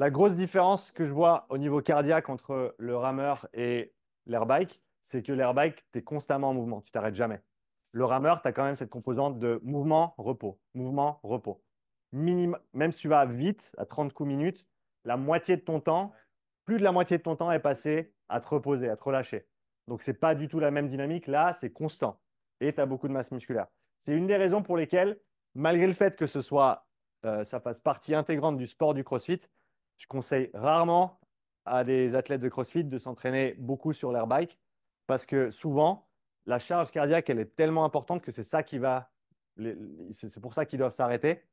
La grosse différence que je vois au niveau cardiaque entre le rameur et l'airbike, c'est que l'airbike, tu es constamment en mouvement, tu t'arrêtes jamais. Le rameur, tu as quand même cette composante de mouvement, repos, mouvement, repos. Même si tu vas vite, à 30 coups minutes, la moitié de ton temps, plus de la moitié de ton temps est passé à te reposer, à te relâcher. Donc, c'est pas du tout la même dynamique. Là, c'est constant. Et tu as beaucoup de masse musculaire. C'est une des raisons pour lesquelles, malgré le fait que ça fasse partie intégrante du sport du CrossFit, je conseille rarement à des athlètes de CrossFit de s'entraîner beaucoup sur l'air bike parce que souvent, la charge cardiaque, elle est tellement importante que c'est ça qui va, c'est pour ça qu'ils doivent s'arrêter.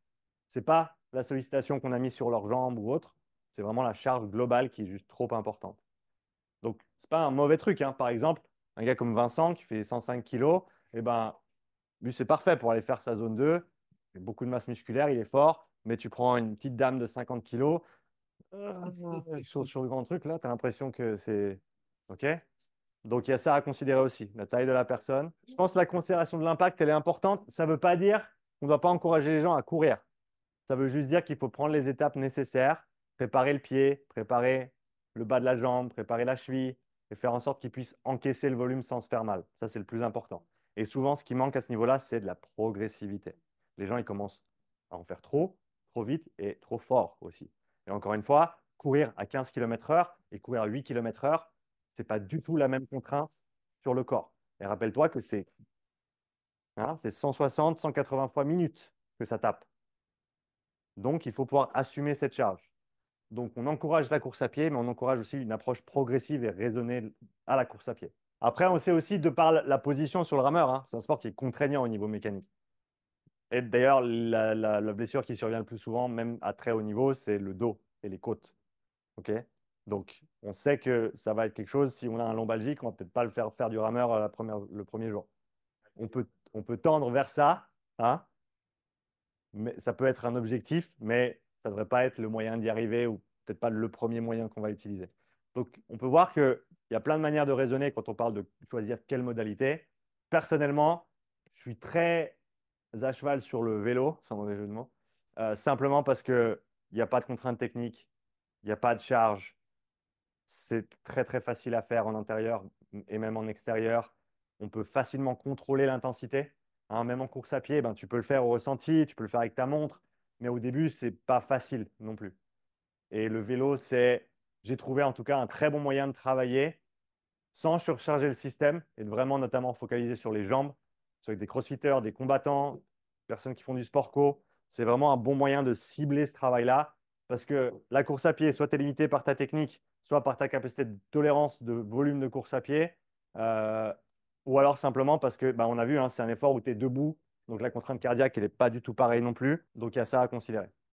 C'est pas la sollicitation qu'on a mis sur leurs jambes ou autre, c'est vraiment la charge globale qui est juste trop importante. Donc, c'est pas un mauvais truc, hein. Par exemple, un gars comme Vincent qui fait 105 kilos, eh ben, lui, c'est parfait pour aller faire sa zone 2. Il a beaucoup de masse musculaire, il est fort, mais tu prends une petite dame de 50 kilos, sur le grand truc, là, tu as l'impression que c'est. OK? Donc, il y a ça à considérer aussi, la taille de la personne. Je pense que la considération de l'impact, elle est importante. Ça ne veut pas dire qu'on ne doit pas encourager les gens à courir. Ça veut juste dire qu'il faut prendre les étapes nécessaires, préparer le pied, préparer le bas de la jambe, préparer la cheville, et faire en sorte qu'ils puissent encaisser le volume sans se faire mal. Ça, c'est le plus important. Et souvent, ce qui manque à ce niveau-là, c'est de la progressivité. Les gens, ils commencent à en faire trop, trop vite et trop fort aussi. Et encore une fois, courir à 15 km/h et courir à 8 km/h, ce n'est pas du tout la même contrainte sur le corps. Et rappelle-toi que c'est 160, 180 fois minute que ça tape. Donc, il faut pouvoir assumer cette charge. Donc, on encourage la course à pied, mais on encourage aussi une approche progressive et raisonnée à la course à pied. Après, on sait aussi, de par la position sur le rameur, hein, c'est un sport qui est contraignant au niveau mécanique. Et d'ailleurs, la blessure qui survient le plus souvent, même à très haut niveau, c'est le dos et les côtes. OK? Donc, on sait que ça va être quelque chose, si on a un lombalgique, on va peut-être pas le faire faire du rameur le premier jour. On peut tendre vers ça, hein, mais ça peut être un objectif, mais ça ne devrait pas être le moyen d'y arriver ou peut-être pas le premier moyen qu'on va utiliser. Donc, on peut voir qu'il y a plein de manières de raisonner quand on parle de choisir quelle modalité. Personnellement, je suis très à cheval sur le vélo, sans mauvais jeu de mots, simplement parce qu'il n'y a pas de contrainte technique, il n'y a pas de charge, c'est très très facile à faire en intérieur et même en extérieur. On peut facilement contrôler l'intensité, hein. Même en course à pied, ben, tu peux le faire au ressenti, tu peux le faire avec ta montre, mais au début, c'est pas facile non plus. Et le vélo, j'ai trouvé en tout cas un très bon moyen de travailler sans surcharger le système et de vraiment notamment focaliser sur les jambes, sur des crossfitters, des combattants, personnes qui font du sport co. C'est vraiment un bon moyen de cibler ce travail-là parce que la course à pied, soit tu es limité par ta technique, soit par ta capacité de tolérance de volume de course à pied, euh, ou alors simplement parce que, bah, on a vu, hein, c'est un effort où tu es debout, donc la contrainte cardiaque, elle n'est pas du tout pareille non plus, donc il y a ça à considérer.